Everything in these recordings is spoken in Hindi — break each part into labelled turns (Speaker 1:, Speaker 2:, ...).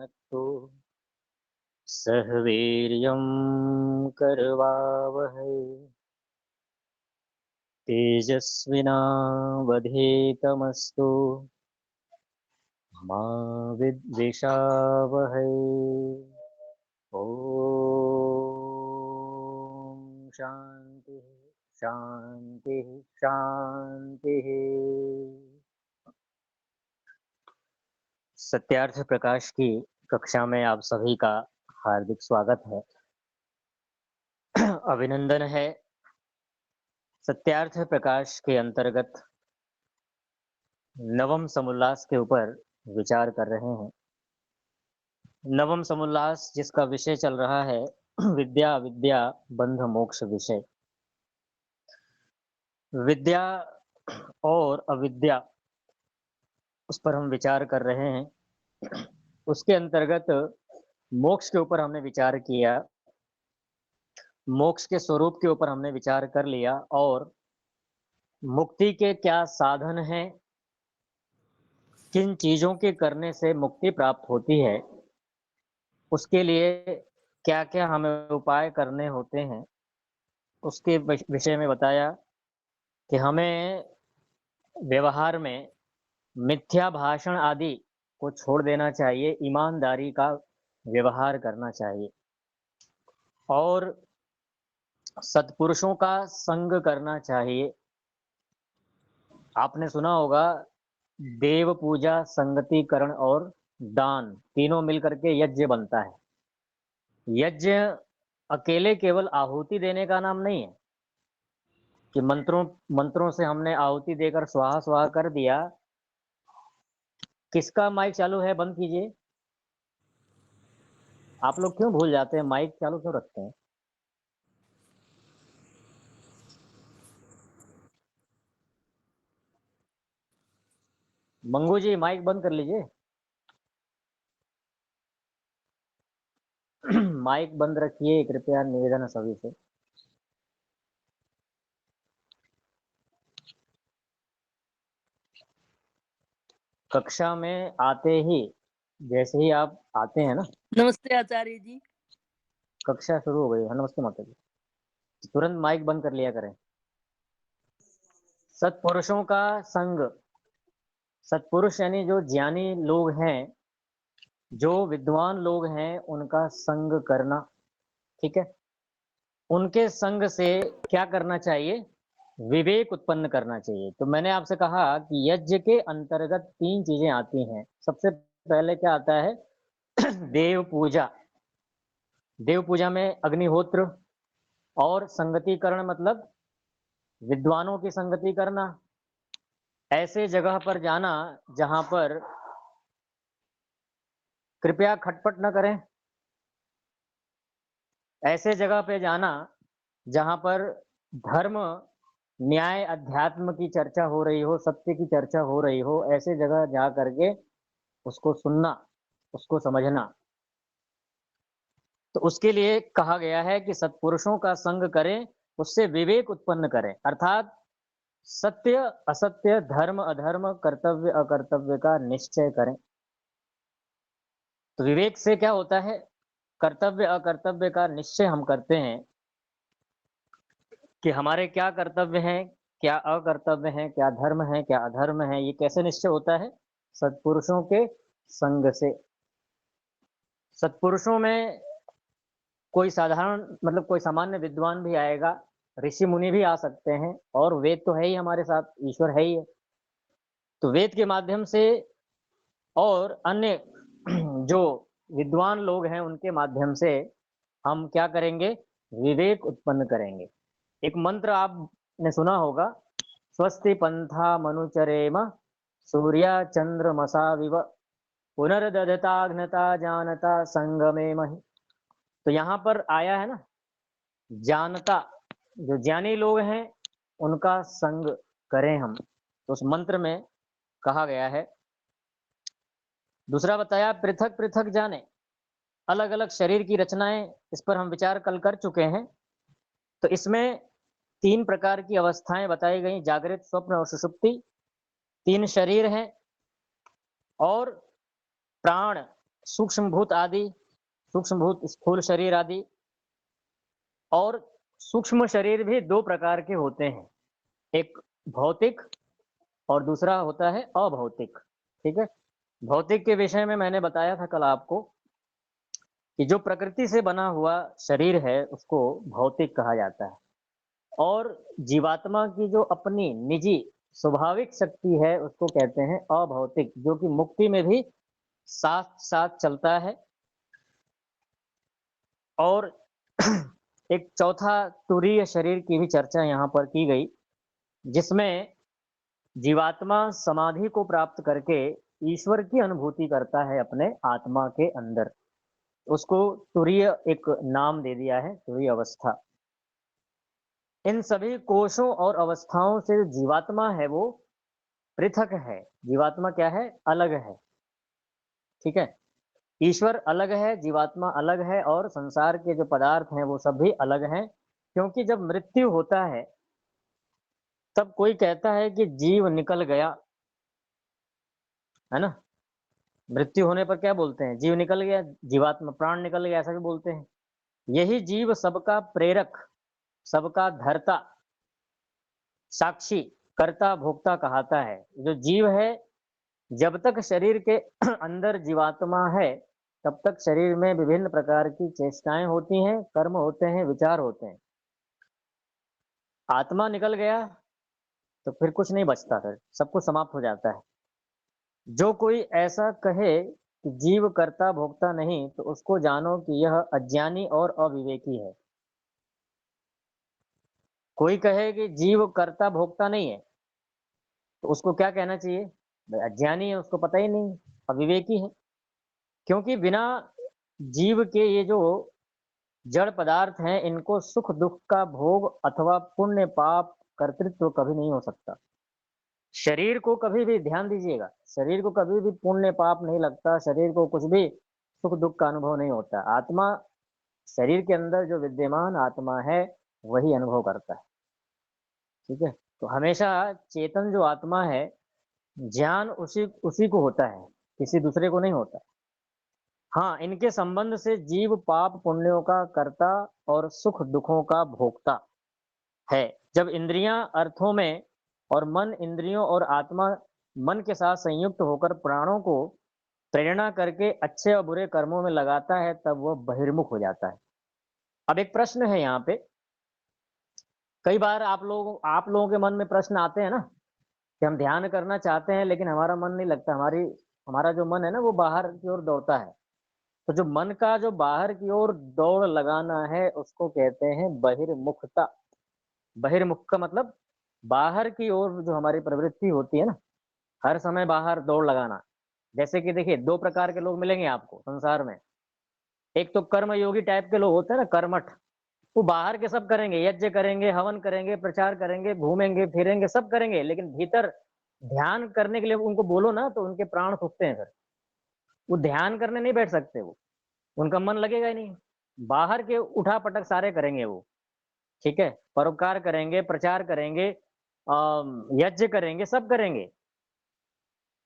Speaker 1: भुनक्तु सह वीर्यं करवावहै तेजस्विनावधीतमस्तु मा विद्विषावहै। ॐ शान्तिः शान्तिः शान्तिः। सत्यार्थ प्रकाश की कक्षा में आप सभी का हार्दिक स्वागत है, अभिनंदन है। सत्यार्थ प्रकाश के अंतर्गत नवम समोल्लास के ऊपर विचार कर रहे हैं। नवम समोल्लास जिसका विषय चल रहा है विद्या विद्या बंध मोक्ष विषय। विद्या और अविद्या उस पर हम विचार कर रहे हैं। उसके अंतर्गत मोक्ष के ऊपर हमने विचार किया, मोक्ष के स्वरूप के ऊपर हमने विचार कर लिया और मुक्ति के क्या साधन हैं, किन चीजों के करने से मुक्ति प्राप्त होती है, उसके लिए क्या क्या हमें उपाय करने होते हैं, उसके विषय में बताया कि हमें व्यवहार में मिथ्या भाषण आदि को छोड़ देना चाहिए, ईमानदारी का व्यवहार करना चाहिए और सत्पुरुषों का संग करना चाहिए। आपने सुना होगा देव पूजा, संगतिकरण और दान तीनों मिलकर के यज्ञ बनता है। यज्ञ अकेले केवल आहुति देने का नाम नहीं है कि मंत्रों मंत्रों से हमने आहुति देकर स्वाहा स्वाहा कर दिया। किसका माइक चालू है? बंद कीजिए। आप लोग क्यों भूल जाते हैं? माइक चालू क्यों रखते हैं? मंगू जी माइक बंद कर लीजिए। माइक बंद रखिए कृपया, निवेदन है सभी से। कक्षा में आते ही, जैसे ही आप आते हैं ना,
Speaker 2: नमस्ते आचार्य जी।
Speaker 1: कक्षा शुरू हो गई है। नमस्ते माता जी। तुरंत माइक बंद कर लिया करें। सत्पुरुषों का संग, सत्पुरुष यानी जो ज्ञानी लोग हैं, जो विद्वान लोग हैं, उनका संग करना। ठीक है, उनके संग से क्या करना चाहिए? विवेक उत्पन्न करना चाहिए। तो मैंने आपसे कहा कि यज्ञ के अंतर्गत तीन चीजें आती हैं। सबसे पहले क्या आता है? देव पूजा। देव पूजा में अग्निहोत्र और संगतिकरण, मतलब विद्वानों की संगति करना, ऐसे जगह पर जाना जहां पर, कृपया खटपट न करें, ऐसे जगह पे जाना जहां पर धर्म, न्याय, अध्यात्म की चर्चा हो रही हो, सत्य की चर्चा हो रही हो, ऐसे जगह जा करके उसको सुनना, उसको समझना। तो उसके लिए कहा गया है कि सत्पुरुषों का संग करें, उससे विवेक उत्पन्न करें, अर्थात सत्य असत्य, धर्म अधर्म, कर्तव्य अकर्तव्य का निश्चय करें। तो विवेक से क्या होता है? कर्तव्य अकर्तव्य का निश्चय हम करते हैं कि हमारे क्या कर्तव्य हैं, क्या अकर्तव्य हैं, क्या धर्म है, क्या अधर्म है। ये कैसे निश्चय होता है? सत्पुरुषों के संग से। सत्पुरुषों में कोई साधारण, मतलब कोई सामान्य विद्वान भी आएगा, ऋषि मुनि भी आ सकते हैं, और वेद तो है ही हमारे साथ, ईश्वर है ही है। तो वेद के माध्यम से और अन्य जो विद्वान लोग हैं उनके माध्यम से हम क्या करेंगे? विवेक उत्पन्न करेंगे। एक मंत्र आपने सुना होगा, स्वस्ति पंथा मनुचरेम सूर्या चंद्रमसा विव पुनर्दधताग्नता जानता संगमे महि। तो यहाँ पर आया है ना, जानता, जो ज्ञानी लोग हैं उनका संग करें हम, तो उस मंत्र में कहा गया है। दूसरा बताया पृथक पृथक जाने, अलग अलग शरीर की रचनाएं, इस पर हम विचार कल कर चुके हैं। तो इसमें तीन प्रकार की अवस्थाएं बताई गई, जागृत, स्वप्न और सुषुप्ति। तीन शरीर हैं और प्राण सूक्ष्म भूत आदि, सूक्ष्म भूत स्थूल शरीर आदि। और सूक्ष्म शरीर भी दो प्रकार के होते हैं, एक भौतिक और दूसरा होता है अभौतिक। ठीक है, भौतिक के विषय में मैंने बताया था कल आपको कि जो प्रकृति से बना हुआ शरीर है उसको भौतिक कहा जाता है, और जीवात्मा की जो अपनी निजी स्वाभाविक शक्ति है उसको कहते हैं अभौतिक, जो कि मुक्ति में भी साथ साथ चलता है। और एक चौथा तुरीय शरीर की भी चर्चा यहाँ पर की गई, जिसमें जीवात्मा समाधि को प्राप्त करके ईश्वर की अनुभूति करता है अपने आत्मा के अंदर। उसको तुरीय एक नाम दे दिया है, तुरीय अवस्था। इन सभी कोशों और अवस्थाओं से जो जीवात्मा है वो पृथक है। जीवात्मा क्या है? अलग है। ठीक है, ईश्वर अलग है, जीवात्मा अलग है, और संसार के जो पदार्थ हैं वो सब भी अलग हैं। क्योंकि जब मृत्यु होता है तब कोई कहता है कि जीव निकल गया, है ना। मृत्यु होने पर क्या बोलते हैं? जीव निकल गया, जीवात्मा प्राण निकल गया, ऐसा भी बोलते हैं। यही जीव सबका प्रेरक, सबका धर्ता, साक्षी, कर्ता, भोक्ता कहता है। जो जीव है, जब तक शरीर के अंदर जीवात्मा है तब तक शरीर में विभिन्न प्रकार की चेष्टाएं होती हैं, कर्म होते हैं, विचार होते हैं। आत्मा निकल गया तो फिर कुछ नहीं बचता, फिर सब कुछ समाप्त हो जाता है। जो कोई ऐसा कहे कि जीव कर्ता भोक्ता नहीं, तो उसको जानो कि यह अज्ञानी और अविवेकी है। कोई कहे कि जीव कर्ता भोक्ता नहीं है तो उसको क्या कहना चाहिए? भाई अज्ञानी है, उसको पता ही नहीं, अविवेकी है। क्योंकि बिना जीव के ये जो जड़ पदार्थ हैं इनको सुख दुख का भोग अथवा पुण्य पाप कर्तृत्व कभी नहीं हो सकता। शरीर को कभी भी, ध्यान दीजिएगा, शरीर को कभी भी पुण्य पाप नहीं लगता, शरीर को कुछ भी सुख दुख का अनुभव नहीं होता। आत्मा, शरीर के अंदर जो विद्यमान आत्मा है वही अनुभव करता है। ठीक है, तो हमेशा चेतन जो आत्मा है, ज्ञान उसी उसी को होता है, किसी दूसरे को नहीं होता। हाँ, इनके संबंध से जीव पाप पुण्यों का कर्ता और सुख दुखों का भोक्ता है। जब इंद्रियां अर्थों में और मन इंद्रियों और आत्मा मन के साथ संयुक्त होकर प्राणों को प्रेरणा करके अच्छे और बुरे कर्मों में लगाता है, तब वह बहिर्मुख हो जाता है। अब एक प्रश्न है यहाँ पे, कई बार आप लोगों के मन में प्रश्न आते हैं ना कि हम ध्यान करना चाहते हैं लेकिन हमारा मन नहीं लगता, हमारा जो मन है ना वो बाहर की ओर दौड़ता है। तो जो मन का जो बाहर की ओर दौड़ लगाना है उसको कहते हैं बहिर्मुखता। बहिर्मुख का मतलब बाहर की ओर जो हमारी प्रवृत्ति होती है ना, हर समय बाहर दौड़ लगाना। जैसे कि देखिए, दो प्रकार के लोग मिलेंगे आपको संसार में। एक तो कर्म योगी टाइप के लोग होते हैं ना, कर्मठ। वो बाहर के सब करेंगे, यज्ञ करेंगे, हवन करेंगे, प्रचार करेंगे, घूमेंगे फिरेंगे, सब करेंगे, लेकिन भीतर ध्यान करने के लिए उनको बोलो ना तो उनके प्राण फूकते हैं। फिर वो ध्यान करने नहीं बैठ सकते, वो उनका मन लगेगा ही नहीं। बाहर के उठा पटक सारे करेंगे वो। ठीक है, परोपकार करेंगे, प्रचार करेंगे, यज्ञ करेंगे, सब करेंगे,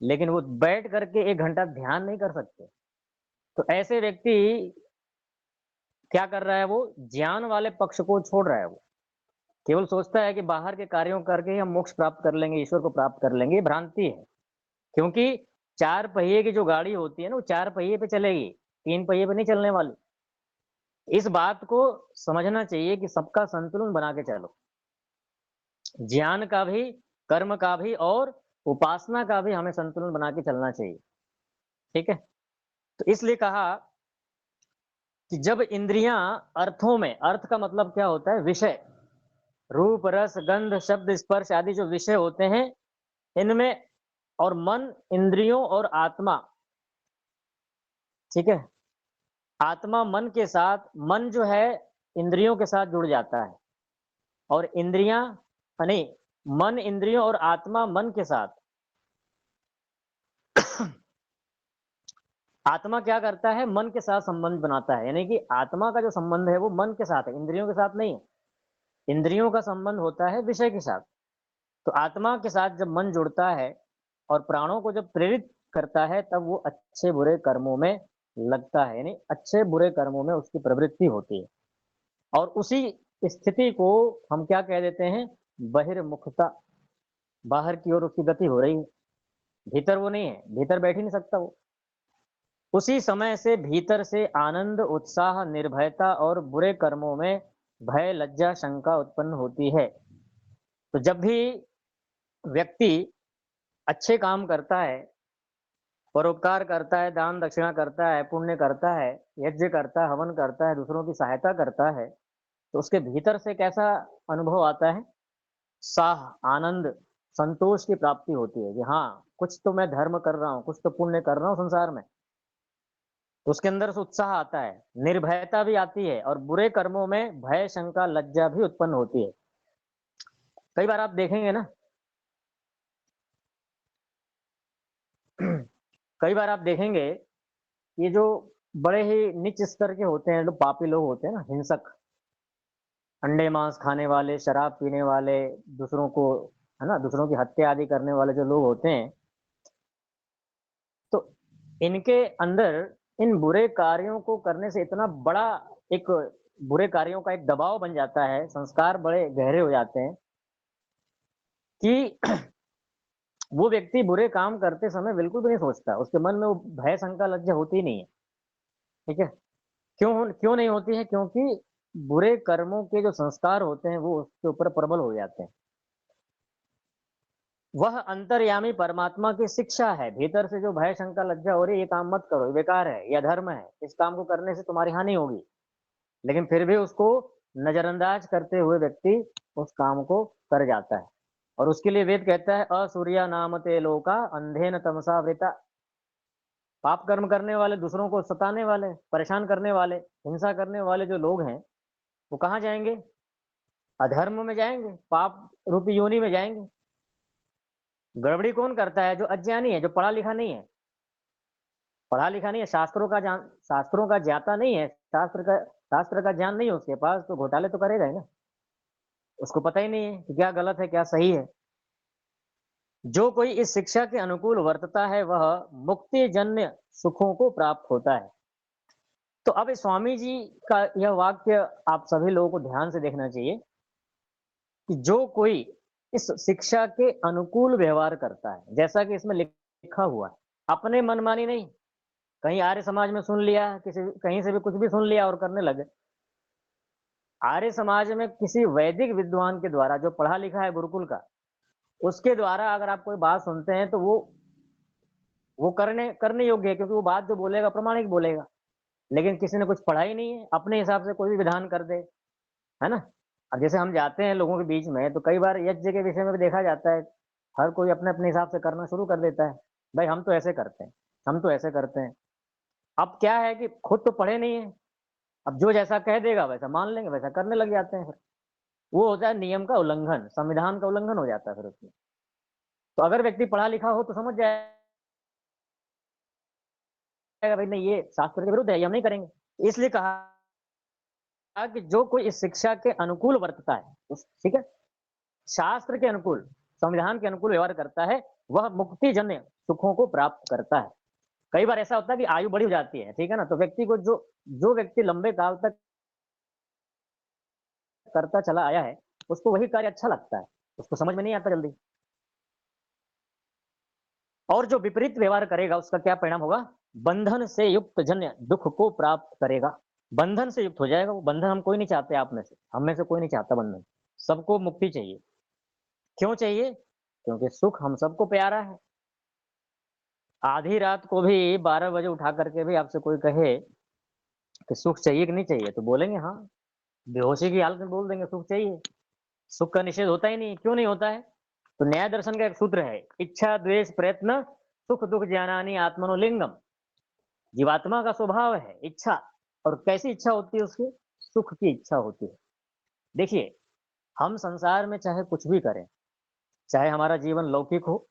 Speaker 1: लेकिन वो बैठ करके 1 घंटा ध्यान नहीं कर सकते। तो ऐसे व्यक्ति क्या कर रहा है? वो ज्ञान वाले पक्ष को छोड़ रहा है। वो केवल सोचता है कि बाहर के कार्यों करके ही हम मोक्ष प्राप्त कर लेंगे, ईश्वर को प्राप्त कर लेंगे। ये भ्रांति है। क्योंकि 4 पहिए की जो गाड़ी होती है ना, वो 4 पहिए पे चलेगी, 3 पहिए पे नहीं चलने वाली। इस बात को समझना चाहिए कि सबका संतुलन बना के चलो, ज्ञान का भी, कर्म का भी और उपासना का भी हमें संतुलन बना के चलना चाहिए। ठीक है, तो इसलिए कहा कि जब इंद्रियां अर्थों में, अर्थ का मतलब क्या होता है? विषय, रूप रस गंध शब्द स्पर्श आदि जो विषय होते हैं इनमें, और मन इंद्रियों और आत्मा, ठीक है, आत्मा मन के साथ, मन जो है इंद्रियों के साथ जुड़ जाता है, और इंद्रियां, नहीं, मन इंद्रियों और आत्मा मन के साथ। आत्मा क्या करता है? मन के साथ संबंध बनाता है, यानी कि आत्मा का जो संबंध है वो मन के साथ है, इंद्रियों के साथ नहीं है। इंद्रियों का संबंध होता है विषय के साथ। तो आत्मा के साथ जब मन जुड़ता है और प्राणों को जब प्रेरित करता है, तब वो अच्छे बुरे कर्मों में लगता है, यानी अच्छे बुरे कर्मों में उसकी प्रवृत्ति होती है। और उसी स्थिति को हम क्या कह देते हैं, बहिर्मुखता, बाहर की ओर उसकी गति हो रही है, भीतर वो नहीं है, भीतर बैठ ही नहीं सकता वो। उसी समय से भीतर से आनंद, उत्साह, निर्भयता और बुरे कर्मों में भय, लज्जा, शंका उत्पन्न होती है। तो जब भी व्यक्ति अच्छे काम करता है, परोपकार करता है, दान दक्षिणा करता है, पुण्य करता है, यज्ञ करता है, हवन करता है, दूसरों की सहायता करता है, तो उसके भीतर से कैसा अनुभव आता है? साह, आनंद, संतोष की प्राप्ति होती है कि हाँ, कुछ तो मैं धर्म कर रहा हूँ, कुछ तो पुण्य कर रहा हूँ संसार में। तो उसके अंदर से उत्साह आता है, निर्भयता भी आती है और बुरे कर्मों में भय, शंका, लज्जा भी उत्पन्न होती है। कई बार आप देखेंगे ना, कई बार आप देखेंगे, ये जो बड़े ही नीच स्तर के होते हैं, जो पापी लोग होते हैं ना, हिंसक, अंडे मांस खाने वाले, शराब पीने वाले, दूसरों को, है ना, दूसरों की हत्या आदि करने वाले जो लोग होते हैं, तो इनके अंदर इन बुरे कार्यों को करने से इतना बड़ा एक बुरे कार्यों का एक दबाव बन जाता है, संस्कार बड़े गहरे हो जाते हैं कि वो व्यक्ति बुरे काम करते समय बिल्कुल भी नहीं सोचता, उसके मन में वो भय, शंका, लज्जा होती ही नहीं है। ठीक है? क्यों नहीं होती है? क्योंकि बुरे कर्मों के जो संस्कार होते हैं वो उसके ऊपर प्रबल हो जाते हैं। वह अंतर्यामी परमात्मा की शिक्षा है। भीतर से जो भय, शंका, लज्जा हो रही है, ये काम मत करो, ये बेकार है, ये अधर्म है, इस काम को करने से तुम्हारी हानि होगी, लेकिन फिर भी उसको नजरअंदाज करते हुए व्यक्ति उस काम को कर जाता है। और उसके लिए वेद कहता है, असूर्या नामते लोका अंधेन तमसा वृता। पाप कर्म करने वाले, दूसरों को सताने वाले, परेशान करने वाले, हिंसा करने वाले जो लोग हैं, वो कहाँ जाएंगे? अधर्म में जाएंगे, पाप रूपी योनि में जाएंगे। गड़बड़ी कौन करता है? जो अज्ञानी है, जो पढ़ा लिखा नहीं है। पढ़ा लिखा नहीं है, शास्त्रों का ज्ञाता नहीं है, शास्त्र का ज्ञान नहीं है उसके पास, तो घोटाले तो करेगा ही ना। उसको पता ही नहीं है कि क्या गलत है, क्या सही है। जो कोई इस शिक्षा के अनुकूल वर्तता है, वह मुक्ति जन्य सुखों को प्राप्त होता है। तो अब इस स्वामी जी का यह वाक्य आप सभी लोगों को ध्यान से देखना चाहिए कि जो कोई इस शिक्षा के अनुकूल व्यवहार करता है, जैसा कि इसमें लिखा हुआ है, अपने मनमानी नहीं, कहीं आर्य समाज में सुन लिया, किसी कहीं से भी कुछ भी सुन लिया और करने लगे। आर्य समाज में किसी वैदिक विद्वान के द्वारा, जो पढ़ा लिखा है गुरुकुल का, उसके द्वारा अगर आप कोई बात सुनते हैं तो वो करने करने योग्य है, क्योंकि वो बात जो बोलेगा प्रमाणिक बोलेगा। लेकिन किसी ने कुछ पढ़ा ही नहीं है, अपने हिसाब से कोई भी विधान कर दे, है ना। अब जैसे हम जाते हैं लोगों के बीच में, तो कई बार यज्ञ के विषय में भी देखा जाता है, हर कोई अपने अपने हिसाब से करना शुरू कर देता है। भाई हम तो ऐसे करते हैं, हम तो ऐसे करते हैं। अब क्या है कि खुद तो पढ़े नहीं है, अब जो जैसा कह देगा वैसा मान लेंगे, वैसा करने लग जाते हैं। फिर वो होता है नियम का उल्लंघन, संविधान का उल्लंघन हो जाता है फिर उसमें। तो अगर व्यक्ति पढ़ा लिखा हो तो समझ जाएगा, भाई नहीं, ये शास्त्र के विरुद्ध है, ये हम नहीं करेंगे। इसलिए कहा कि जो कोई इस शिक्षा के अनुकूल वर्तता है, ठीक है, शास्त्र के अनुकूल, संविधान के अनुकूल व्यवहार करता है, वह मुक्ति जन्य सुखों को प्राप्त करता है। कई बार ऐसा होता है कि आयु बड़ी हो जाती है, ठीक है ना, तो व्यक्ति को जो जो व्यक्ति लंबे काल तक करता चला आया है, उसको वही कार्य अच्छा लगता है, उसको समझ में नहीं आता जल्दी। और जो विपरीत व्यवहार करेगा, उसका क्या परिणाम होगा? बंधन से युक्त जन्य दुख को प्राप्त करेगा। बंधन से युक्त हो जाएगा वो। बंधन हम कोई नहीं चाहते, आप में से, हम में से कोई नहीं चाहता बंधन। सबको मुक्ति चाहिए। क्यों चाहिए? क्योंकि सुख हम सबको प्यारा है। आधी रात को भी 12 बजे उठा करके भी आपसे कोई कहे कि सुख चाहिए कि नहीं चाहिए, तो बोलेंगे हाँ, बेहोशी की हालत में बोल देंगे सुख चाहिए। सुख का निषेध होता ही नहीं। क्यों नहीं होता है? तो न्याय दर्शन का एक सूत्र है, इच्छा द्वेष प्रयत्न सुख दुख ज्ञानानि आत्मनोलिंगम। जीवात्मा का स्वभाव है इच्छा। और कैसी इच्छा होती है उसकी? सुख की इच्छा होती है। देखिए, हम संसार में चाहे कुछ भी करें, चाहे हमारा जीवन लौकिक हो,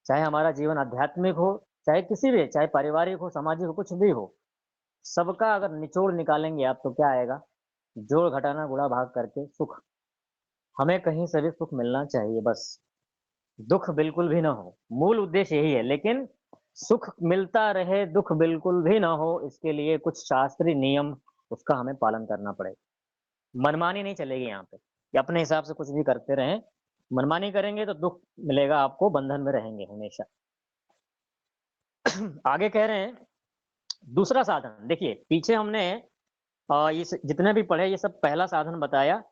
Speaker 1: चाहे हमारा जीवन आध्यात्मिक हो, चाहे किसी भी, चाहे पारिवारिक हो, सामाजिक हो, कुछ भी हो, सबका अगर निचोड़ निकालेंगे आप, तो क्या आएगा? जोड़ घटाना गुणा भाग करके सुख। हमें कहीं से भी सुख मिलना चाहिए, बस दुख बिल्कुल भी ना हो। मूल उद्देश्य यही है। लेकिन सुख मिलता रहे, दुख बिल्कुल भी ना हो, इसके लिए कुछ शास्त्रीय नियम उसका हमें पालन करना पड़ेगा। मनमानी नहीं चलेगी यहाँ पे कि अपने हिसाब से कुछ भी करते रहें। मनमानी करेंगे तो दुख मिलेगा आपको, बंधन में रहेंगे हमेशा। आगे कह रहे हैं दूसरा साधन। देखिए पीछे हमने ये जितने भी पढ़े ये सब पहला साधन बताया।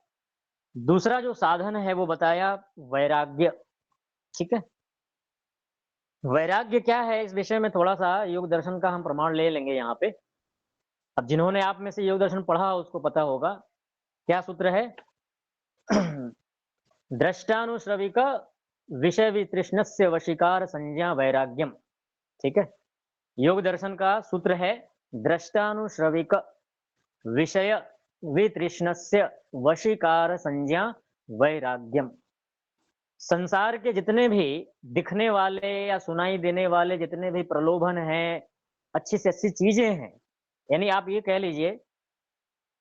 Speaker 1: दूसरा जो साधन है वो बताया वैराग्य। ठीक है, वैराग्य क्या है, इस विषय में थोड़ा सा योग दर्शन का हम प्रमाण ले लेंगे यहाँ पे। अब जिन्होंने आप में से योग दर्शन पढ़ा उसको पता होगा क्या सूत्र है। दृष्टानुश्रविक विषय वितृष्णस्य वशीकार संज्ञा वैराग्यम। ठीक है, योग दर्शन का सूत्र है दृष्टानुश्रविक विषय वितृष्णस्य वशीकार संज्ञा वैराग्यम। संसार के जितने भी दिखने वाले या सुनाई देने वाले जितने भी प्रलोभन हैं, अच्छी से अच्छी चीजें हैं, यानी आप ये कह लीजिए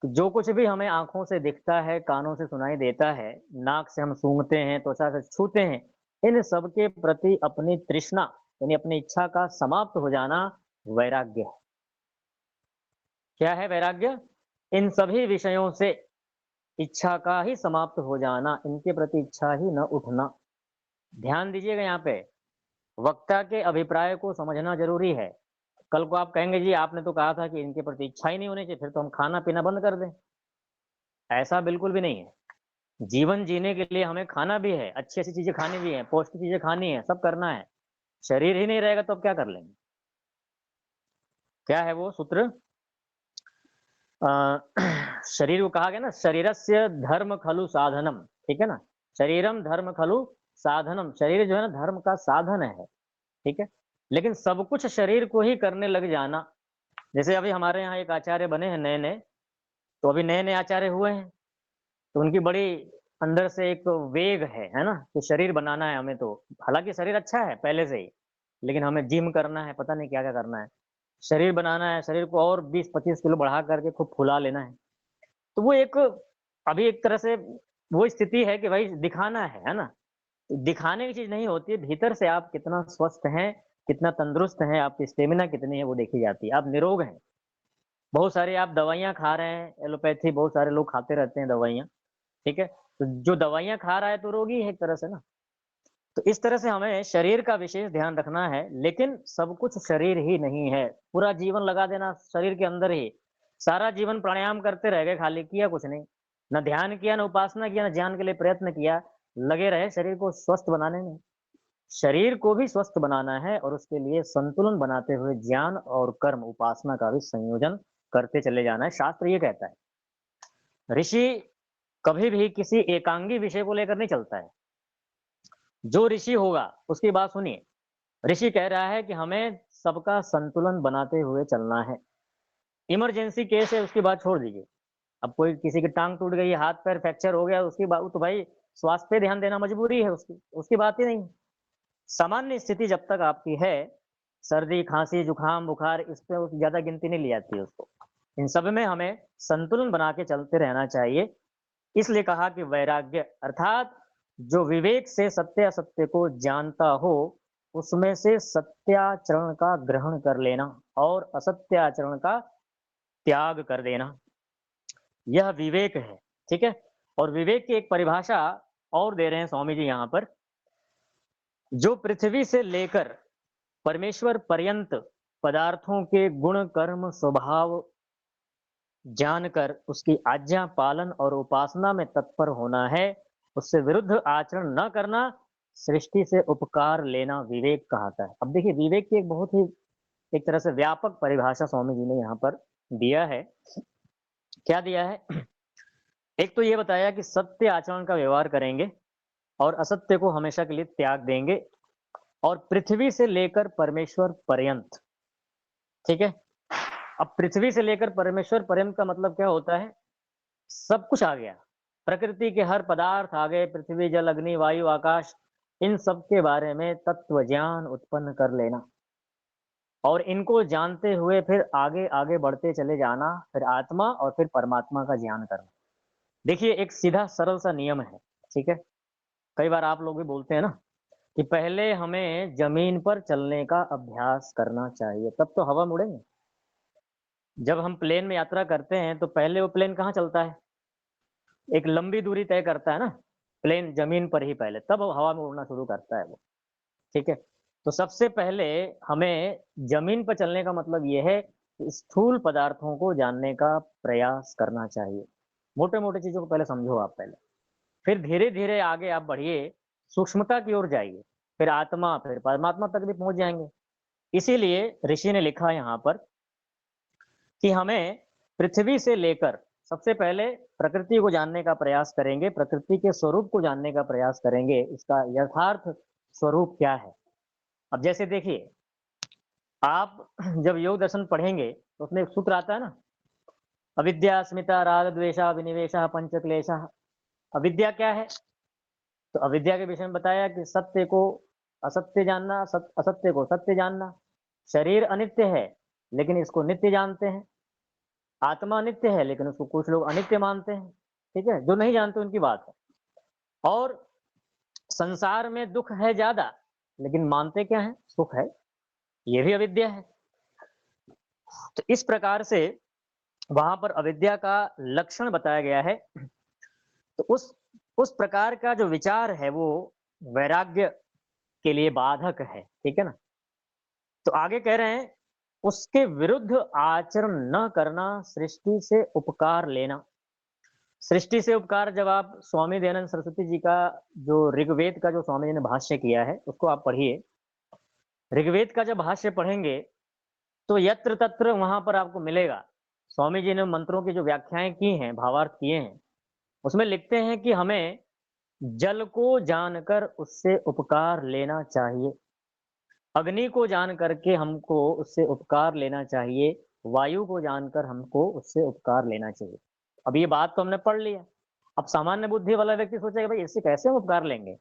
Speaker 1: कि जो कुछ भी हमें आंखों से दिखता है, कानों से सुनाई देता है, नाक से हम सूंघते हैं, त्वचा से छूते हैं, इन सब के प्रति अपनी तृष्णा यानी अपनी इच्छा का समाप्त हो जाना वैराग्य है। क्या है वैराग्य? इन सभी विषयों से इच्छा का ही समाप्त हो जाना, इनके प्रति इच्छा ही न उठना। ध्यान दीजिएगा यहाँ पे, वक्ता के अभिप्राय को समझना जरूरी है। कल को आप कहेंगे जी आपने तो कहा था कि इनके प्रति इच्छा ही नहीं होनी चाहिए, फिर तो हम खाना पीना बंद कर दें। ऐसा बिल्कुल भी नहीं है। जीवन जीने के लिए हमें खाना भी है, अच्छी अच्छी चीजें खानी भी है, पौष्टिक चीजें खानी है, सब करना है। शरीर ही नहीं रहेगा तो अब क्या कर लेंगे? क्या है वो सूत्र? शरीर को कहा गया ना, शरीरस्य धर्म खलु साधनम। ठीक है ना, शरीरम धर्म खलु साधनम। शरीर जो है ना धर्म का साधन है। ठीक है, लेकिन सब कुछ शरीर को ही करने लग जाना। जैसे अभी हमारे यहाँ एक आचार्य बने हैं नए नए, तो अभी नए नए आचार्य हुए हैं, तो उनकी बड़ी अंदर से एक वेग है ना, कि शरीर बनाना है हमें। तो हालांकि शरीर अच्छा है पहले से ही, लेकिन हमें जिम करना है, पता नहीं क्या क्या करना है, शरीर बनाना है, शरीर को और 20-25 किलो बढ़ा करके खूब फुला लेना है। तो वो एक अभी एक तरह से वो स्थिति है कि भाई दिखाना है ना। तो दिखाने की चीज नहीं होती है, भीतर से आप कितना स्वस्थ हैं, कितना तंदुरुस्त हैं, आपकी स्टेमिना कितनी है वो देखी जाती है। आप निरोग हैं। बहुत सारी आप दवाइयां खा रहे हैं, एलोपैथी बहुत सारे लोग खाते रहते हैं दवाइयां। ठीक है, तो जो दवाइयां खा रहा है तो रोगी है एक तरह से ना। तो इस तरह से हमें शरीर का विशेष ध्यान रखना है, लेकिन सब कुछ शरीर ही नहीं है। पूरा जीवन लगा देना शरीर के अंदर ही, सारा जीवन प्राणायाम करते रह गए, खाली किया कुछ नहीं, न ध्यान किया, न उपासना किया, न ज्ञान के लिए प्रयत्न किया, लगे रहे शरीर को स्वस्थ बनाने में। शरीर को भी स्वस्थ बनाना है और उसके लिए संतुलन बनाते हुए ज्ञान और कर्म उपासना का भी संयोजन करते चले जाना है। शास्त्र ये कहता है। ऋषि कभी भी किसी एकांगी विषय को लेकर नहीं चलता है। जो ऋषि होगा उसकी बात सुनिए। ऋषि कह रहा है कि हमें सबका संतुलन बनाते हुए चलना है। इमरजेंसी केस है उसकी बात छोड़ दीजिए। अब कोई किसी की टांग टूट गई, हाथ पैर फ्रैक्चर हो गया, उसकी बात तो भाई स्वास्थ्य पे ध्यान देना मजबूरी है, उसकी उसकी बात ही नहीं। सामान्य स्थिति जब तक आपकी है, सर्दी खांसी जुकाम बुखार, इस पे ज्यादा गिनती नहीं ली जाती है उसको। इन सब में हमें संतुलन बना के चलते रहना चाहिए। इसलिए कहा कि वैराग्य अर्थात जो विवेक से सत्य असत्य को जानता हो, उसमें से सत्याचरण का ग्रहण कर लेना और असत्याचरण का त्याग कर देना, यह विवेक है। ठीक है, और विवेक की एक परिभाषा और दे रहे हैं स्वामी जी यहाँ पर। जो पृथ्वी से लेकर परमेश्वर पर्यंत पदार्थों के गुण कर्म स्वभाव जानकर उसकी आज्ञा पालन और उपासना में तत्पर होना है, उससे विरुद्ध आचरण न करना, सृष्टि से उपकार लेना विवेक कहता है। अब देखिए विवेक की एक बहुत ही एक तरह से व्यापक परिभाषा स्वामी जी ने यहाँ पर दिया है। क्या दिया है? एक तो ये बताया कि सत्य आचरण का व्यवहार करेंगे और असत्य को हमेशा के लिए त्याग देंगे, और पृथ्वी से लेकर परमेश्वर पर्यंत। ठीक है, अब पृथ्वी से लेकर परमेश्वर पर्यंत का मतलब क्या होता है? सब कुछ आ गया, प्रकृति के हर पदार्थ आ गए, पृथ्वी जल अग्नि वायु आकाश, इन सब के बारे में तत्व ज्ञान उत्पन्न कर लेना और इनको जानते हुए फिर आगे आगे बढ़ते चले जाना, फिर आत्मा और फिर परमात्मा का ज्ञान करना। देखिए एक सीधा सरल सा नियम है। ठीक है, कई बार आप लोग भी बोलते हैं ना कि पहले हमें जमीन पर चलने का अभ्यास करना चाहिए, तब तो हवा में उड़ेंगे। जब हम प्लेन में यात्रा करते हैं तो पहले वो प्लेन कहाँ चलता है? एक लंबी दूरी तय करता है ना, प्लेन जमीन पर ही पहले, तब वो हवा में उड़ना शुरू करता है वो, ठीक है? तो सबसे पहले हमें जमीन पर चलने का मतलब ये है कि स्थूल पदार्थों को जानने का प्रयास करना चाहिए। मोटे-मोटे चीज़ों को पहले समझो आप पहले। फिर धीरे-धीरे आगे आप बढ़िए, सूक्ष्मता की ओर जाइए, फिर आत्मा, फिर परमात्मा तक भी पहुँच जाएँगे। इसीलिए ऋषि ने लिखा यहाँ पर कि हमें पृथ्वी से लेकर सबसे पहले प्रकृति को जानने का प्रयास करेंगे, प्रकृति के स्वरूप को जानने का प्रयास करेंगे, इसका यथार्थ स्वरूप क्या है। अब जैसे देखिए, आप जब योग दर्शन पढ़ेंगे, तो उसमें एक सूत्र आता है ना, अविद्या, अस्मिता, राग, द्वेषा, विनिवेशः, पंच क्लेशः। अविद्या क्या है? तो अविद्या के विषय में बताया कि सत्य को असत्य जानना, असत्य को सत्य जानना। शरीर अनित्य है, लेकिन इसको नित्य जानते हैं। आत्मा नित्य है, लेकिन उसको कुछ लोग अनित्य मानते हैं, ठीक है? जो नहीं जानते उनकी बात है। और संसार में दुख है ज़्यादा, लेकिन मानते क्या हैं? सुख है, ये भी अविद्या है। तो इस प्रकार से वहाँ पर अविद्या का लक्षण बताया गया है। तो उस प्रकार का जो विचार है वो वैराग्य के लिए बाधक है, ठीक है ना? तो आगे कह रहे हैं, उसके विरुद्ध आचरण न करना, सृष्टि से उपकार लेना। सृष्टि से उपकार, जब आप स्वामी दयानंद सरस्वती जी का जो ऋग्वेद का जो स्वामी जी ने भाष्य किया है, उसको आप पढ़िए। ऋग्वेद का जब भाष्य पढ़ेंगे, तो यत्र तत्र वहाँ पर आपको मिलेगा। स्वामी जी ने मंत्रों की जो व्याख्याएँ की हैं, भावार्थ किए हैं, उसमें लिखते हैं कि हमें जल को जानकर उससे उपकार लेना चाहिए। अग्नि को जान करके हमको उससे उपकार लेना चाहिए, वायु को जानकर हमको उससे उपकार लेना चाहिए। अब ये बात तो हमने पढ़ लिया। अब सामान्य बुद्धि वाला व्यक्ति सोचेगा भाई इससे कैसे हम उपकार लेंगे?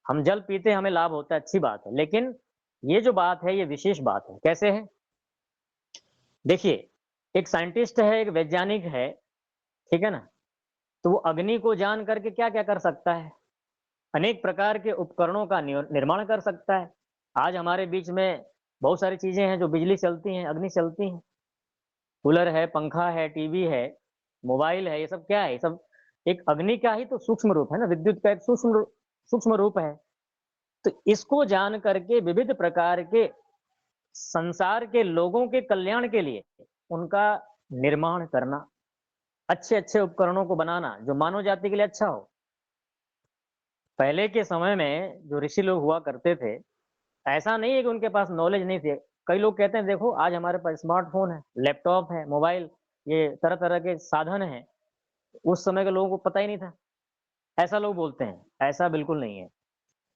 Speaker 1: हम जल पीते हैं, हमें लाभ होता है, अच्छी बात है। लेकिन ये जो बात है ये विशेष बात है। कैसे है? देखिए, एक साइंटिस्ट है, एक वैज्ञानिक है, ठीक है ना? तो वो अग्नि को जान करके क्या-क्या कर सकता है? अनेक प्रकार के उपकरणों का निर्माण कर सकता है। आज हमारे बीच में बहुत सारी चीज़ें हैं जो बिजली चलती हैं, अग्नि से चलती हैं। कूलर है, पंखा है, टीवी है, मोबाइल है, ये सब क्या है? ये सब एक अग्नि का ही तो सूक्ष्म रूप है ना, विद्युत का एक सूक्ष्म रूप है। तो इसको जान करके विविध प्रकार के संसार के लोगों के कल्याण के लिए उनका निर्माण करना, अच्छे-अच्छे उपकरणों को बनाना जो मानव जाति के लिए अच्छा हो। पहले के समय में जो ऋषि लोग हुआ करते थे, ऐसा नहीं है कि उनके पास नॉलेज नहीं थी। कई लोग कहते हैं देखो आज हमारे पास स्मार्टफ़ोन है, लैपटॉप है, मोबाइल, ये तरह-तरह के साधन हैं। उस समय के लोगों को पता ही नहीं था। ऐसा लोग बोलते हैं, ऐसा बिल्कुल नहीं है।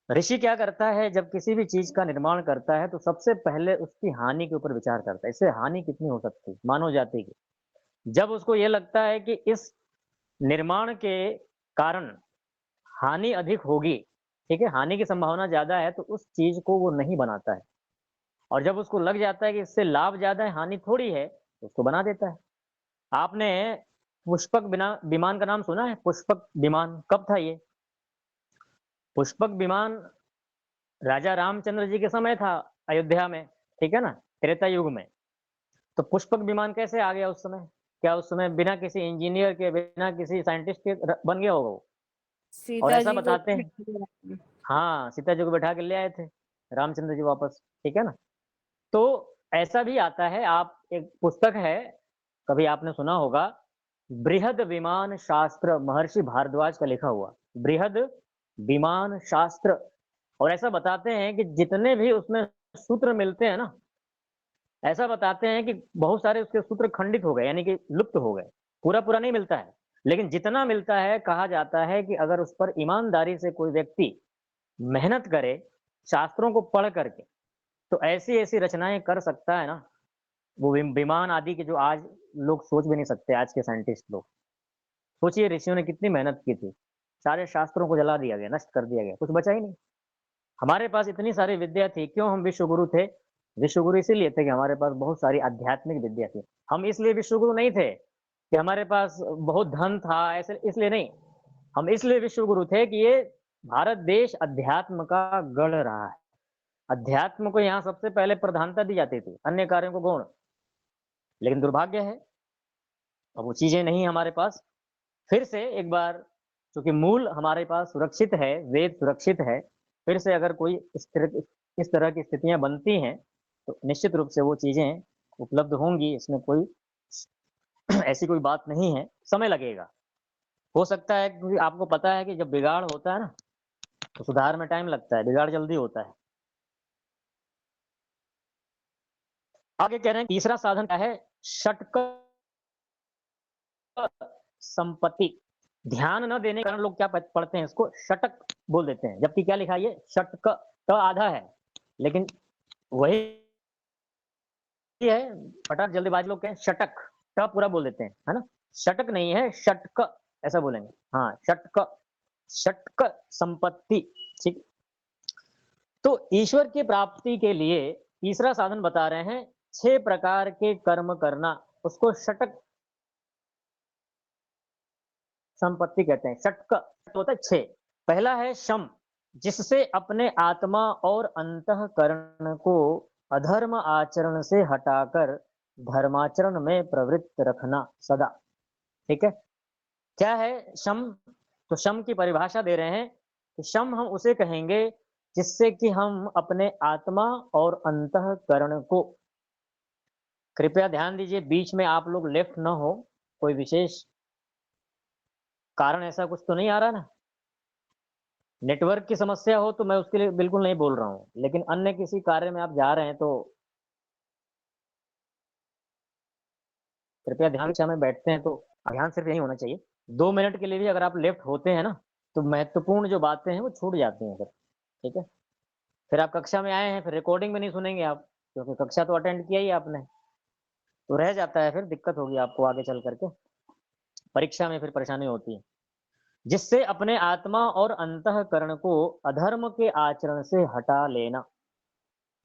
Speaker 1: ऋषि क्या करता है, जब किसी भी चीज़ का निर्माण करता है तो सबसे पहले उसकी हानि के ऊपर विचार करता है। इससे हानि कितनी हो सकती है मानव जाति की? जब उसको ये लगता है कि इस निर्माण के कारण हानि अधिक होगी, ठीक है? हानि की संभावना ज़्यादा है तो उस चीज़ को वो नहीं बनाता है। और जब उसको लग जाता है कि इससे लाभ ज़्यादा है, हानि थोड़ी है, तो उसको बना देता है। आपने पुष्पक विमान का नाम सुना है? पुष्पक विमान कब था ये? पुष्पक विमान राजा रामचंद्र जी के समय था अयोध्या में, ठीक है ना? त्रेता युग में। तो पुष्पक विमान कैसे आ गया उस समय? क्या उस समय बिना किसी इंजीनियर के, बिना किसी साइंटिस्ट के बन गया होगा वो? और
Speaker 2: सीता
Speaker 1: ऐसा
Speaker 2: जी को
Speaker 1: बताते हैं, हाँ, सीता जी को बैठा के ले आए थे रामचंद्र जी वापस, ठीक है ना? तो ऐसा भी आता है, आप एक पुस्तक है, कभी आपने सुना होगा, बृहद विमान शास्त्र, महर्षि भारद्वाज का लिखा हुआ, बृहद विमान शास्त्र। और ऐसा बताते हैं कि जितने भी उसमें सूत्र मिलते हैं ना, ऐसा बताते हैं कि बहुत सारे उसके सूत्र खंडित हो गए, यानी कि लुप्त हो गए। पूरा-पूरा नहीं मिलता है, लेकिन जितना मिलता है कहा जाता है कि अगर उस पर ईमानदारी से कोई व्यक्ति मेहनत करे, शास्त्रों को पढ़ करके, तो ऐसी-ऐसी रचनाएँ कर सकता है ना, वो विमान आदि के जो आज लोग सोच भी नहीं सकते, आज के साइंटिस्ट लोग। सोचिए ऋषियों ने कितनी मेहनत की थी, सारे शास्त्रों को जला दिया गया, नष्ट कर दिया गया, कुछ बचा ही नहीं। हमारे पास इतनी सारी विद्या थी, क्यों हम विश्वगुरु थे? विश्वगुरु इसीलिए थे कि हमारे पास बहुत सारी आध्यात्मिक विद्या थी। हम इसलिए विश्वगुरु नहीं थे कि हमारे पास बहुत धन था, ऐसे इसलिए नहीं। हम इसलिए विश्वगुरु थे कि ये भारत देश अध्यात्म का गढ़ रहा है। अध्यात्म को यहाँ सबसे पहले प्रधानता दी जाती थी, अन्य कार्यों को गौण। लेकिन दुर्भाग्य है, अब वो चीजें नहीं हमारे पास। फिर से एक बार, चूंकि मूल हमारे पास सुरक्षित है, वेद सुरक्षित है, फिर से अगर कोई इस तरह की स्थितियां बनती हैं तो निश्चित रूप से वो चीजें उपलब्ध होंगी, इसमें कोई ऐसी कोई बात नहीं है। समय लगेगा, हो सकता है, क्योंकि आपको पता है कि जब बिगाड़ होता है ना तो सुधार में टाइम लगता है, बिगाड़ जल्दी होता है। आगे कह रहे हैं तीसरा साधन क्या है? षटक संपत्ति। ध्यान न देने के कारण लोग क्या पढ़ते हैं, इसको षटक बोल देते हैं, जबकि क्या लिखा है ये? षटक। त आधा है, लेकिन वही है, फटाक जल्दीबाज लोग कहें षटक, ट पूरा बोल देते हैं, है ना? षटक नहीं है, षटक ऐसा बोलेंगे। हाँ, षटक, षटक संपत्ति। ठीक। तो ईश्वर की प्राप्ति के लिए तीसरा साधन बता रहे हैं, 6 प्रकार के कर्म करना, उसको षटक संपत्ति कहते हैं। षटक होता है 6। पहला है शम, जिससे अपने आत्मा और अंतःकरण को अधर्म आचरण से हटाकर धर्माचरण में प्रवृत्त रखना सदा। ठीक है, क्या है शम? तो शम की परिभाषा दे रहे हैं कि शम हम उसे कहेंगे जिससे कि हम अपने आत्मा और अंतःकरण को, कृपया ध्यान दीजिए, बीच में आप लोग लेफ्ट न हो, कोई विशेष कारण ऐसा कुछ तो नहीं आ रहा ना? नेटवर्क की समस्या हो तो मैं उसके लिए बिल्कुल नहीं बोल रहा हूँ, लेकिन अन्य किसी कार्य में आप जा रहे हैं तो कृपया ध्यान कक्षा में बैठते हैं तो ध्यान सिर्फ यही होना चाहिए। 2 मिनट के लिए भी अगर आप लेफ्ट होते हैं ना तो महत्वपूर्ण जो बातें हैं वो छूट जाती हैं फिर। ठीक है, फिर आप कक्षा में आए हैं, फिर रिकॉर्डिंग में नहीं सुनेंगे आप, क्योंकि कक्षा तो अटेंड किया ही आपने, तो रह जाता है, फिर दिक्कत होगी आपको आगे चल करके, परीक्षा में फिर परेशानी होती है। जिससे अपने आत्मा और अंतःकरण को अधर्म के आचरण से हटा लेना।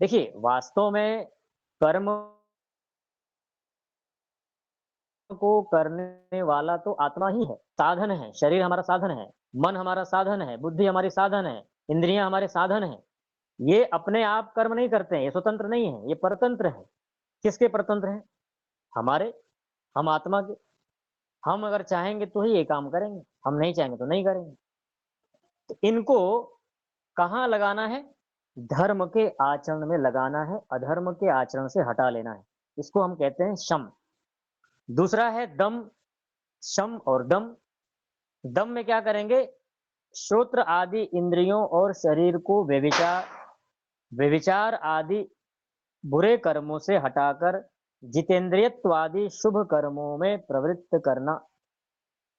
Speaker 1: देखिए, वास्तव में कर्म को करने वाला तो आत्मा ही है, साधन है, शरीर हमारा साधन है, मन हमारा साधन है, बुद्धि हमारी साधन है, इंद्रियां हमारे साधन है। ये अपने आप कर्म नहीं करते हैं, ये स्वतंत्र नहीं है, ये परतंत्र है। किसके परतंत्र हैं? हमारे, हम आत्मा के। हम अगर चाहेंगे तो ही ये काम करेंगे, हम नहीं चाहेंगे तो नहीं करेंगे। तो इनको कहाँ लगाना है? धर्म के आचरण में लगाना है, अधर्म के आचरण से हटा लेना है। इसको हम कहते हैं शम। दूसरा है दम। शम और दम। दम में क्या करेंगे? श्रोत्र आदि इंद्रियों और शरीर को व्यभिचार व्यभिचार आदि बुरे कर्मों से हटाकर जितेंद्रियत्व आदि शुभ कर्मों में प्रवृत्त करना।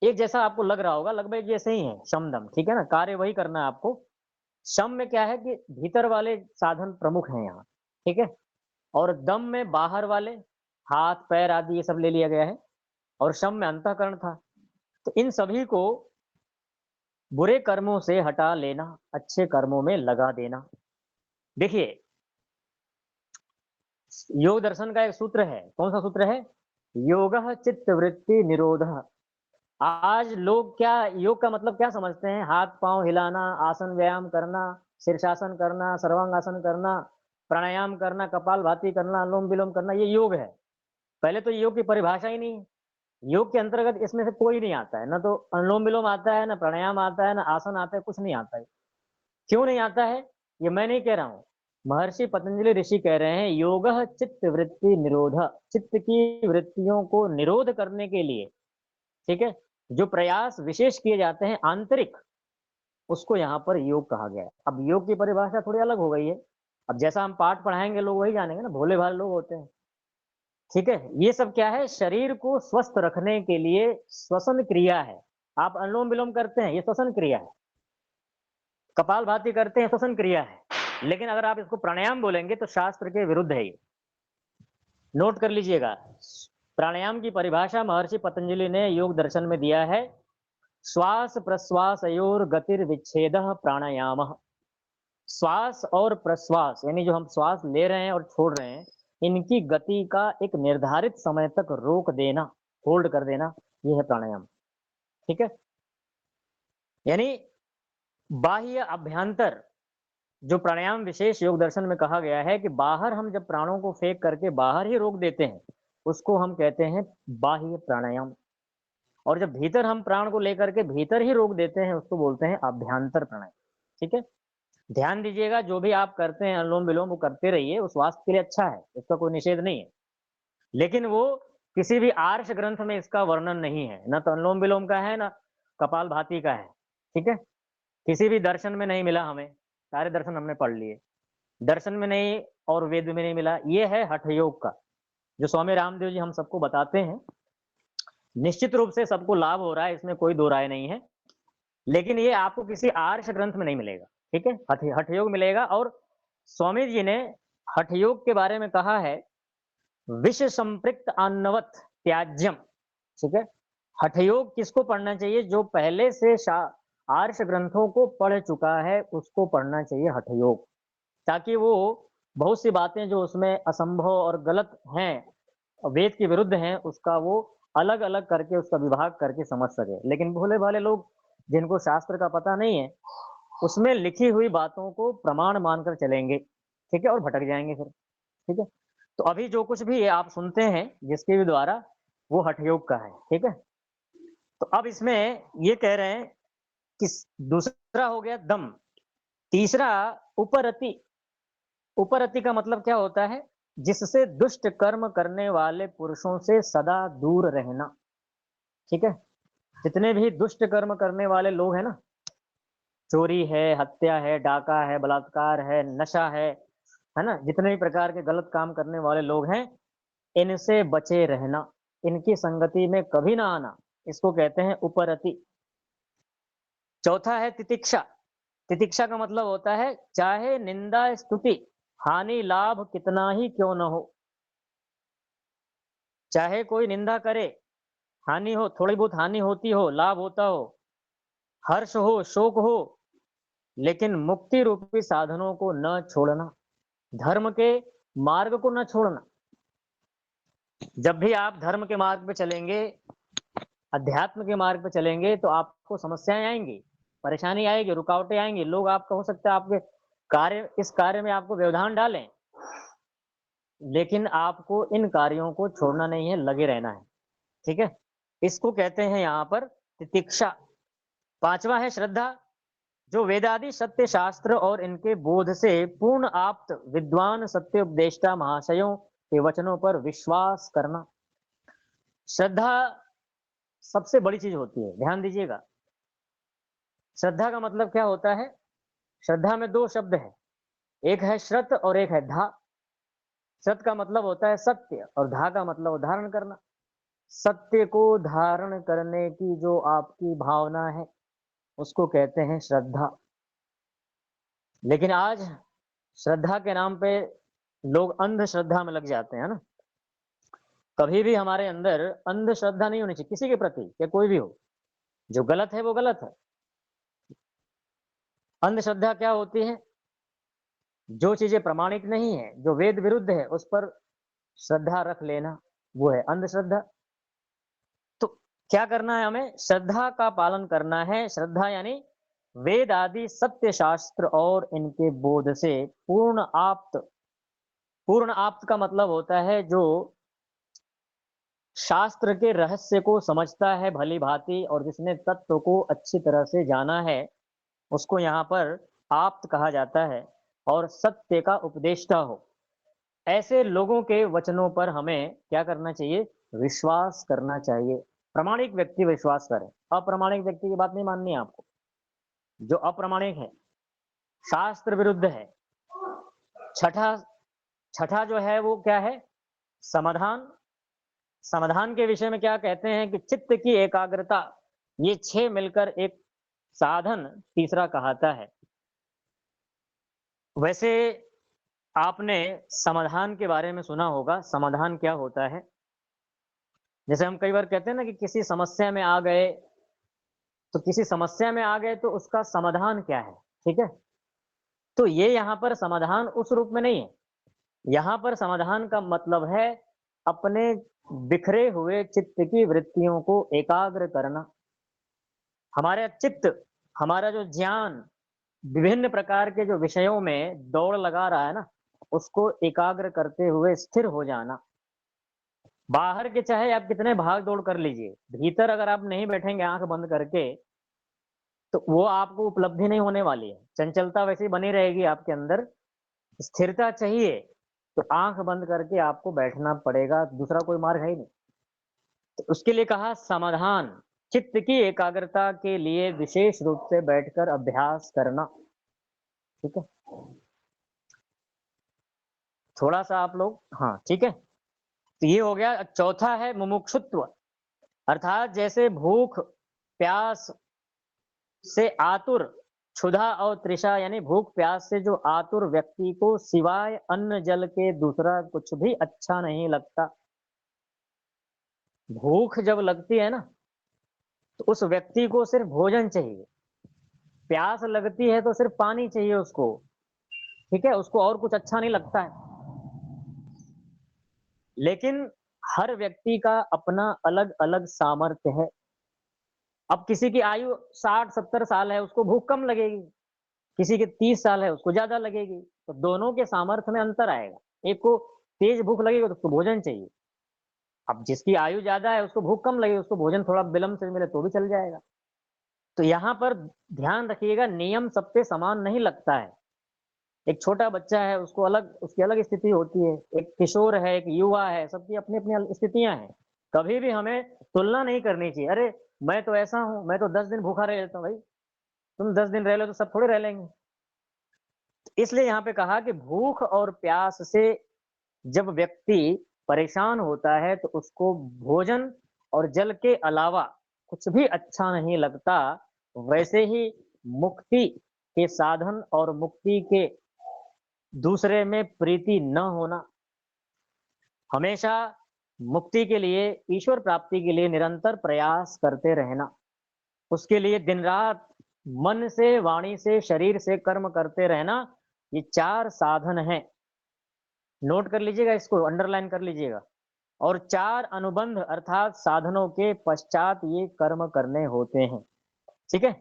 Speaker 1: एक जैसा आपको लग रहा होगा, लगभग जैसे ही है शम दम, ठीक है ना? कार्य वही करना है आपको। शम में क्या है कि भीतर वाले साधन प्रमुख हैं यहाँ, ठीक है, और दम में बाहर वाले, हाथ पैर आदि ये सब ले लिया गया है, और शम में अंतःकरण था। तो इन सभी को बुरे कर्मों से हटा लेना, अच्छे कर्मों में लगा देना। देखिए, योग दर्शन का एक सूत्र है, कौन सा सूत्र है? योगः चित्त वृत्ति निरोधः। आज लोग क्या, योग का मतलब क्या समझते हैं? हाथ पांव हिलाना, आसन व्यायाम करना, शीर्षासन करना, सर्वांगासन करना, प्राणायाम करना, कपालभाति करना, अनुलोम विलोम करना, ये योग है। पहले तो योग की परिभाषा ही नहीं है। योग के अंतर्गत इसमें से कोई नहीं आता है, ना तो अनुलोम विलोम आता है, ना प्राणायाम आता है, ना आसन आता है, कुछ नहीं आता है। क्यों नहीं आता है? ये मैं नहीं कह रहा हूं, महर्षि पतंजलि ऋषि कह रहे हैं, योगः चित्त वृत्ति निरोध। चित्त की वृत्तियों को निरोध करने के लिए, ठीक है, जो प्रयास विशेष किए जाते हैं आंतरिक, उसको यहाँ पर योग कहा गया है। अब योग की परिभाषा थोड़ी अलग हो गई है। अब जैसा हम पाठ पढ़ाएंगे लोग वही जानेंगे ना, भोले भाले लोग होते हैं। ठीक है, ये सब क्या है? शरीर को स्वस्थ रखने के लिए श्वसन क्रिया है। आप अनुलोम विलोम करते हैं, ये श्वसन क्रिया है। कपालभाति करते हैं, श्वसन क्रिया है। लेकिन अगर आप इसको प्राणायाम बोलेंगे तो शास्त्र के विरुद्ध है ये, नोट कर लीजिएगा। प्राणायाम की परिभाषा महर्षि पतंजलि ने योग दर्शन में दिया है, श्वास प्रश्वासयोर गतिर्विच्छेद प्राणायाम। श्वास और प्रश्वास, यानी जो हम श्वास ले रहे हैं और छोड़ रहे हैं, इनकी गति का एक निर्धारित समय तक रोक देना, होल्ड कर देना, यह है प्राणायाम। ठीक है, यानी बाह्य अभ्यंतर जो प्राणायाम विशेष योग दर्शन में कहा गया है कि बाहर हम जब प्राणों को फेंक करके बाहर ही रोक देते हैं, उसको हम कहते हैं बाह्य प्राणायाम। और जब भीतर हम प्राण को लेकर के भीतर ही रोक देते हैं, उसको बोलते हैं अभ्यंतर प्राणायाम। ठीक है? ध्यान दीजिएगा, जो भी आप करते हैं अनुलोम-विलोम वो करते रहिए, वो स्वास्थ्य के लिए अच्छा है, इसका कोई निषेध नहीं है। लेकिन वो किसी भी आर्ष ग्रंथ में इसका वर्णन नहीं है, ना तो अनुलोम-विलोम का है, ना कपालभाति का है। ठीक है? किसी भी दर्शन में नहीं मिला हमें, सारे दर्शन हमने पढ़ लिए। दर्शन में नहीं और वेद में नहीं मिला, ये है हठ योग का, जो स्वामी रामदेव जी हम सबको बताते हैं। निश्चित रूप से सबको लाभ हो रहा है, इसमें कोई दो राय नहीं है। लेकिन ये आपको किसी आर्ष ग्रंथ में नहीं मिलेगा। ठीक है? हठ हठ योग मिलेगा। और स्वामी जी ने हठ योग के बारे में कहा है, विष संपृक्त अन्नवत त्याज्यम। ठीक है? हठ योग किसको पढ़ना चाहिए? जो पहले से आर्ष ग्रंथों को पढ़ चुका है, उसको पढ़ना चाहिए हठ योग, ताकि वो बहुत सी बातें जो उसमें असंभव और गलत हैं, वेद के विरुद्ध हैं, उसका वो अलग-अलग करके उसका विभाग करके समझ सके। लेकिन भोले-भाले लोग जिनको शास्त्र का पता नहीं है, उसमें लिखी हुई बातों को प्रमाण मानकर चलेंगे। ठीक है? और भटक जाएँगे फिर। ठीक है? तो अभी जो कुछ भी आप सुनते हैं जिसके भी द्वारा, वो हठ योग का है। ठीक है? तो अब इसमें ये कह रहे हैं कि दूसरा हो गया दम, तीसरा उपरति। उपरति का मतलब क्या होता है? जिससे दुष्ट कर्म करने वाले पुरुषों से सदा दूर रहना। ठीक है? जितने भी दुष्ट कर्म करने वाले लोग हैं ना, चोरी है, हत्या है, डाका है, बलात्कार है, नशा है ना? जितने भी प्रकार के गलत काम करने वाले लोग हैं, इनसे बचे रहना, इनकी संगति में कभी ना आना, इसको कहते हैं उपरति। चौथा है तितिक्षा। तितिक्षा का मतलब होता है चाहे निंदा स्तुति हानि लाभ कितना ही क्यों न हो, चाहे कोई निंदा करे, हानि हो, थोड़ी बहुत हानि होती हो, लाभ होता हो, हर्ष हो, शोक हो, लेकिन मुक्ति रूपी साधनों को न छोड़ना, धर्म के मार्ग को न छोड़ना। जब भी आप धर्म के मार्ग पे चलेंगे, अध्यात्म के मार्ग पे चलेंगे, तो आपको समस्याएं आएंगी, परेशानी आएगी, रुकावटें आएंगी। लोग आपका हो सकता है आपके इस कार्य में आपको व्यवधान डालें, लेकिन आपको इन कार्यों को छोड़ना नहीं है, लगे रहना है। ठीक है? इसको कहते हैं यहाँ पर तितिक्षा। पांचवा है श्रद्धा, जो वेदादि सत्य शास्त्र और इनके बोध से पूर्ण आप्त विद्वान सत्य उपदेष्टा महाशयों के वचनों पर विश्वास करना। श्रद्धा सबसे बड़ी चीज होती है, ध्यान दीजिएगा। श्रद्धा का मतलब क्या होता है? श्रद्धा में दो शब्द है, एक है श्रत और एक है धा। श्रत का मतलब होता है सत्य और धा का मतलब धारण करना। सत्य को धारण करने की जो आपकी भावना है, उसको कहते हैं श्रद्धा। लेकिन आज श्रद्धा के नाम पे लोग अंधश्रद्धा में लग जाते हैं ना। कभी भी हमारे अंदर अंधश्रद्धा नहीं होनी चाहिए किसी के प्रति, या कोई भी हो। जो गलत है वो गलत है। अंधश्रद्धा क्या होती है? जो चीजें प्रमाणिक नहीं है, जो वेद विरुद्ध है, उस पर श्रद्धा रख लेना, वो है अंधश्रद्धा। तो क्या करना है हमें? श्रद्धा का पालन करना है। श्रद्धा यानी वेद आदि सत्य शास्त्र और इनके बोध से पूर्ण आप्त। पूर्ण आप्त का मतलब होता है जो शास्त्र के रहस्य को समझता है भली भांति, और जिसने तत्व को अच्छी तरह से जाना है, उसको यहाँ पर आप्त कहा जाता है, और सत्य का उपदेष्टा हो। ऐसे लोगों के वचनों पर हमें क्या करना चाहिए? विश्वास करना चाहिए। प्रामाणिक व्यक्ति विश्वास करे, अप्रामाणिक व्यक्ति की बात नहीं माननी है आपको। जो अप्रामाणिक है, शास्त्र विरुद्ध है। छठा छठा जो है वो क्या है? समाधान। समाधान के विषय में क्या कहते हैं कि चित्त की एकाग्रता, ये 6 मिलकर एक साधन तीसरा कहता है। वैसे आपने समाधान के बारे में सुना होगा, समाधान क्या होता है? जैसे हम कई बार कहते हैं ना कि किसी समस्या में आ गए, तो किसी समस्या में आ गए तो उसका समाधान क्या है? ठीक है? तो ये यहाँ पर समाधान उस रूप में नहीं है। यहाँ पर समाधान का मतलब है अपने बिखरे हुए चित्त की वृत्तियों को एकाग्र करना। हमारा चित्त, हमारा जो ज्ञान, विभिन्न प्रकार के जो विषयों में दौड़ लगा रहा है ना, उसको एकाग्र करते हुए स्थिर हो जाना। बाहर के चाहे आप कितने भाग दौड़ कर लीजिए, भीतर अगर आप नहीं बैठेंगे आँख बंद करके, तो वो आपको उपलब्धि नहीं होने वाली है। चंचलता वैसे ही बनी रहेगी आपके अंदर। स्थिरता चाहिए, तो आँख बंद करके आपको बैठना पड़ेगा, दूसरा कोई मार्ग है ही नहीं। तो उसके लिए कहा समाधान, चित्त की एकाग्रता के लिए विशेष रूप से बैठकर अभ्यास करना। ठीक है? थोड़ा-सा आप लोग हाँ, ठीक है? तो ये हो गया। चौथा है मुमुक्षुत्व, अर्थात जैसे भूख, प्यास से आतुर, क्षुधा और तृषा यानी भूख प्यास से जो आतुर व्यक्ति को सिवाय अन्न जल के दूसरा कुछ भी अच्छा नहीं लगता। भूख जब लगती है ना, तो उस व्यक्ति को सिर्फ भोजन चाहिए। प्यास लगती है तो सिर्फ पानी चाहिए उसको। ठीक है? उसको और कुछ अच्छा नहीं लगता है। लेकिन हर व्यक्ति का अपना अलग-अलग सामर्थ्य है। अब किसी की आयु 60-70 साल है, उसको भूख कम लगेगी। किसी के 30 साल है, उसको ज़्यादा लगेगी। तो दोनों के सामर्थ्य में अंतर आएगा। एक को तेज भूख लगेगी तो उसको भोजन चाहिए। अब जिसकी आयु ज़्यादा है, उसको भूख कम लगेगी, उसको भोजन थोड़ा विलम्ब से मिले तो भी चल जाएगा। तो यहाँ पर ध्यान रखिएगा, नियम सब पे समान नहीं लगता है। एक छोटा बच्चा है, उसको अलग उसकी अलग स्थिति होती है। एक किशोर है, एक युवा है, सबकी अपनी-अपनी स्थितियाँ हैं। कभी भी हमें तुलना नहीं करनी चाहिए। अरे! मैं तो ऐसा हूँ, मैं तो 10 दिन भूखा रह लेता हूँ। भाई, तुम 10 दिन रह लो तो सब थोड़े रह लेंगे। इसलिए यहाँ पे कहा कि भूख और प्यास से जब व्यक्ति परेशान होता है तो उसको भोजन और जल के अलावा कुछ भी अच्छा नहीं लगता। वैसे ही मुक्ति के साधन और मुक्ति के दूसरे में प्रीति न होना, हमेशा मुक्ति के लिए, ईश्वर प्राप्ति के लिए निरंतर प्रयास करते रहना, उसके लिए दिन-रात मन से, वाणी से, शरीर से कर्म करते रहना, ये 4 साधन हैं। नोट कर लीजिएगा, इसको अंडरलाइन कर लीजिएगा। और 4 अनुबंध अर्थात साधनों के पश्चात ये कर्म करने होते हैं। ठीक है?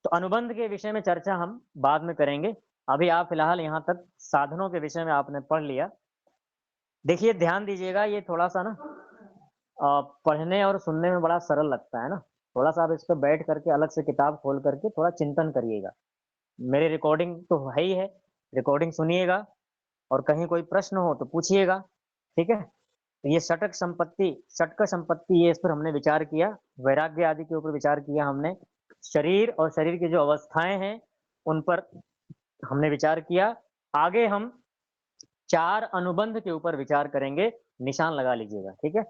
Speaker 1: तो अनुबंध के विषय में चर्चा हम बाद में करेंगे। अभी आप फिलहाल यहाँ तक साधनों के विषय में आपने पढ़ लिया। देखिए, ध्यान दीजिएगा, ये थोड़ा-सा ना पढ़ने और सुनने में बड़ा सरल लगता है ना, थोड़ा-सा आप इस पे बैठ करके अलग से किताब खोल करके थोड़ा चिंतन करिएगा। मेरी रिकॉर्डिंग तो है ही है, रिकॉर्डिंग सुनिएगा और कहीं कोई प्रश्न हो तो पूछिएगा, ठीक है? तो ये षटक संपत्ति ये इस पर हमने विचार किया, वैराग्य आदि के ऊपर विचार किया हमने, शरीर और शरीर की जो अवस्थाएँ हैं, उन पर हमने विचार किया। आगे हम 4 अनुबंध के ऊपर विचार करेंगे, निशान लगा लीजिएगा, ठीक है?